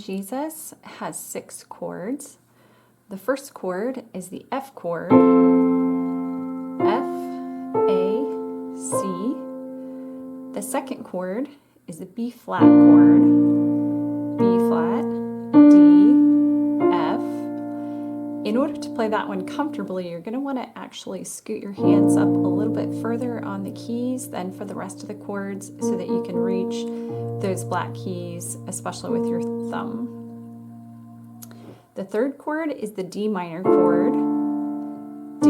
Jesus has 6 chords. The first chord is the F chord, F, A, C. The second chord is the B flat chord, B flat, D, F. In order to play that one comfortably, you're going to want to actually scoot your hands up a little bit further on the keys than for the rest of the chords so that you can reach those black keys, especially with your thumb. The third chord is the D minor chord, D,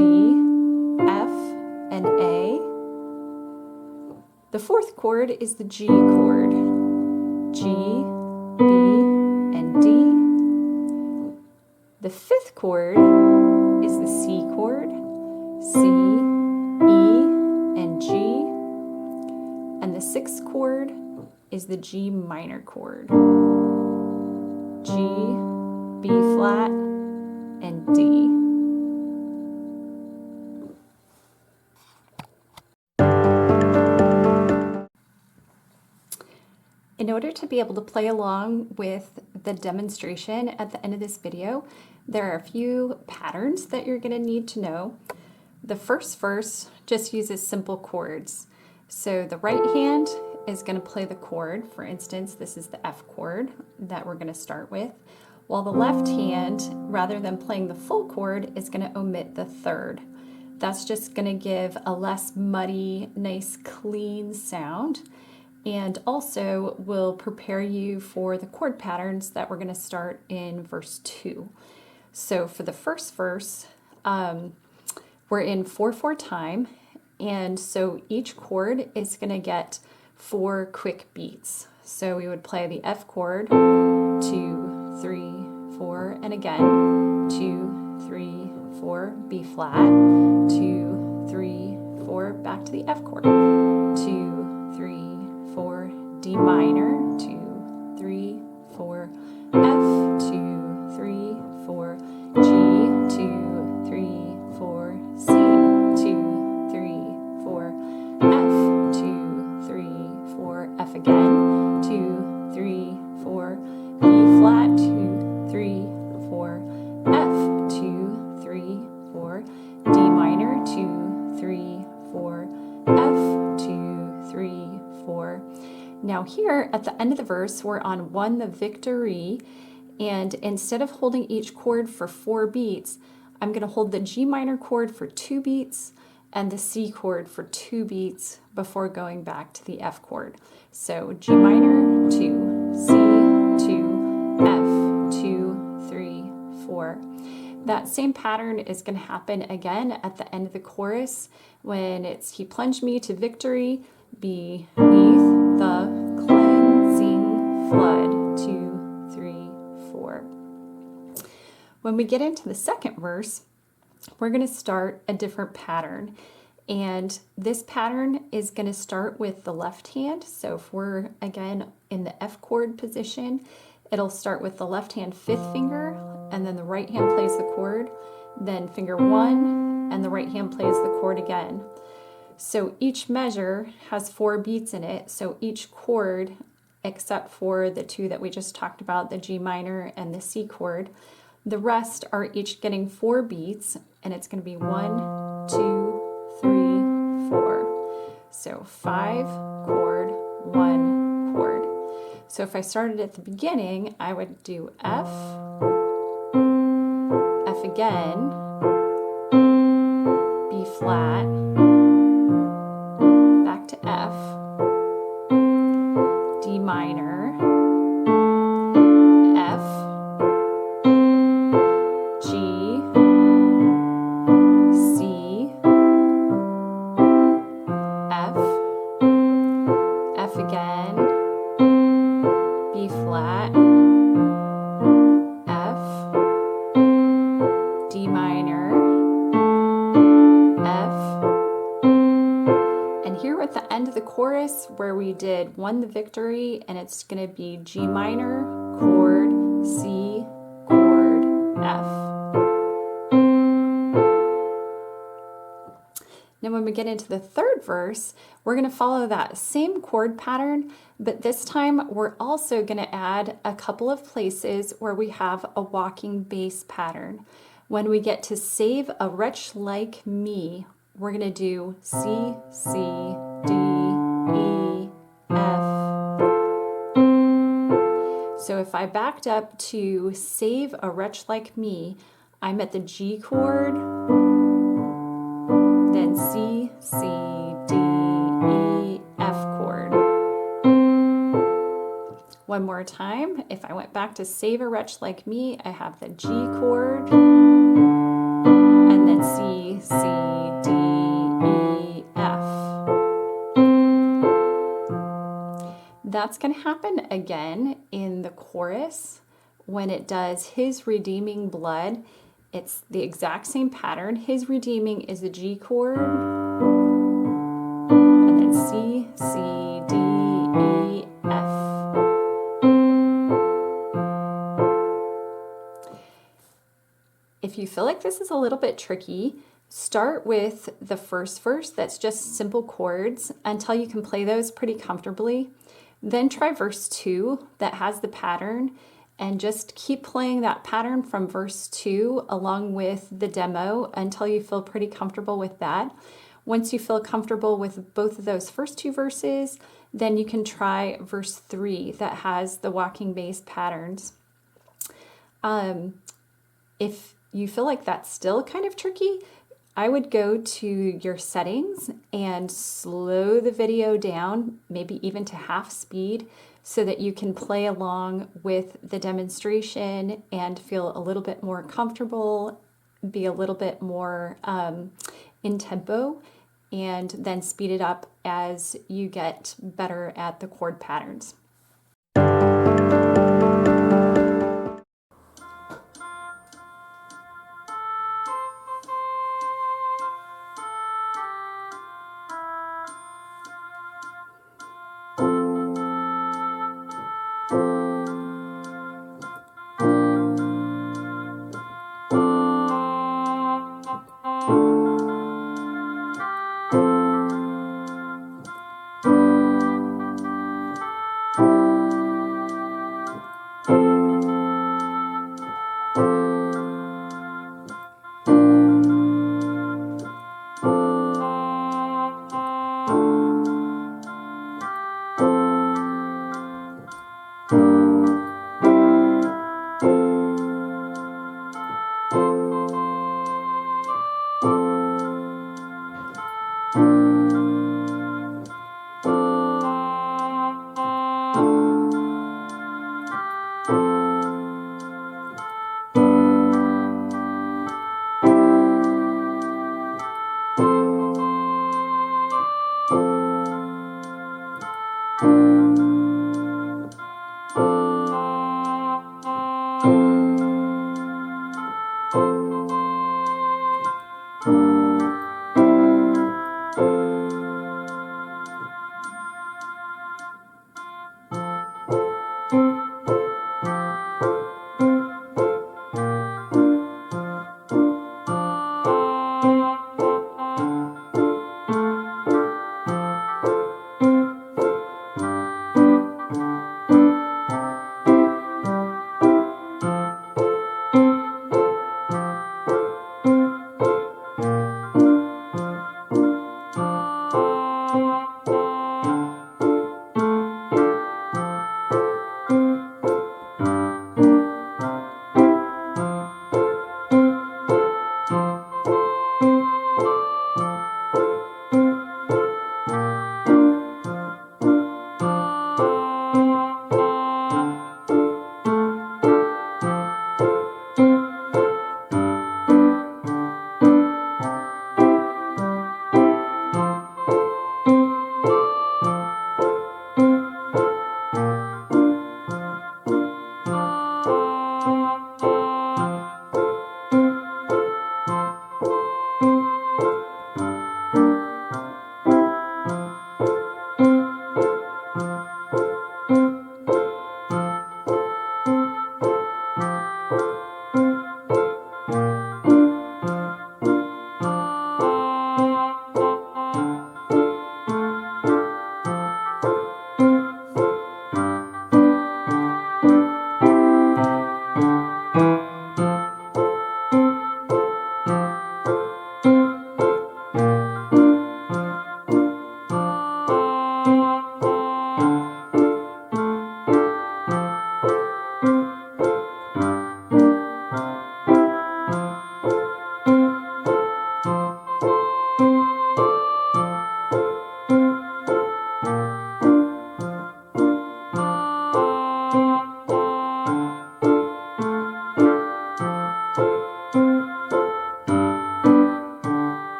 F, and A. The fourth chord is the G chord, G, B, and D. The fifth chord is the C chord, C, E, and G. And the sixth chord is the G minor chord, G, B flat, and D. In order to be able to play along with the demonstration at the end of this video, there are a few patterns that you're going to need to know. The first verse just uses simple chords. So the right hand is going to play the chord. For instance, this is the F chord that we're going to start with, while the left hand, rather than playing the full chord, is going to omit the third. That's just going to give a less muddy, nice, clean sound, and also will prepare you for the chord patterns that we're going to start in verse 2. So for the first verse, we're in 4/4 time, and so each chord is going to get 4 quick beats. So we would play the F chord, 2, 3, 4, and again, 2, 3, 4, B flat, 2, 3, 4, back to the F chord, 2, 3, 4, D minor, 2, 3, 4, F, 2, 3, 4, G, 2, 3, 4, C, 2, 3, 4, F, 2, 3, 4, F again, 2, 3, 4, B flat, 2, 3, 4, F, 2, 3, 4, D minor, 2, 3, 4, F, 2, 3, 4. Now here at the end of the verse, we're on Won the Victory, and instead of holding each chord for 4 beats, I'm going to hold the G minor chord for 2 beats and the C chord for 2 beats before going back to the F chord. So G minor, 2, C, 2, F, 2, 3, 4. That same pattern is going to happen again at the end of the chorus when it's He plunged me to victory beneath the cleansing flood, 2, 3, 4. When we get into the second verse, we're going to start a different pattern. And this pattern is going to start with the left hand. So if we're, again, in the F chord position, it'll start with the left hand 5th finger, and then the right hand plays the chord, then finger 1, and the right hand plays the chord again. So each measure has 4 beats in it, so each chord, except for the 2 that we just talked about, the G minor and the C chord, the rest are each getting 4 beats, and it's going to be 1, 2, 3, 4. So 5 chord, 1 chord. So if I started at the beginning, I would do F, F again, B flat, back to F, D minor, F, G, C, F, F again, B flat, F, D minor, F, and here at the end of the chorus where we did Won the Victory, and it's going to be G minor, chord, C, chord, F. Now when when we get into the third verse, we're going to follow that same chord pattern, but this time we're also going to add a couple of places where we have a walking bass pattern. When we get to Save a Wretch Like Me, we're going to do C, C, D, E, F. So if I backed up to Save a Wretch Like Me, I'm at the G chord, then C, C, D, E, F chord. One more time. If I went back to Save a Wretch Like Me, I have the G chord, and then C, C, D, E, F. That's going to happen again in the chorus when it does His Redeeming Blood. It's the exact same pattern. His Redeeming is the G chord, and then C, C, D, E, F. If you feel like this is a little bit tricky, start with the first verse that's just simple chords until you can play those pretty comfortably. Then try verse 2 that has the pattern, and just keep playing that pattern from verse 2 along with the demo until you feel pretty comfortable with that. Once you feel comfortable with both of those first two verses, then you can try verse 3 that has the walking bass patterns. If you feel like that's still kind of tricky, I would go to your settings and slow the video down, maybe even to half speed, so that you can play along with the demonstration and feel a little bit more comfortable, be a little bit more in tempo, and then speed it up as you get better at the chord patterns.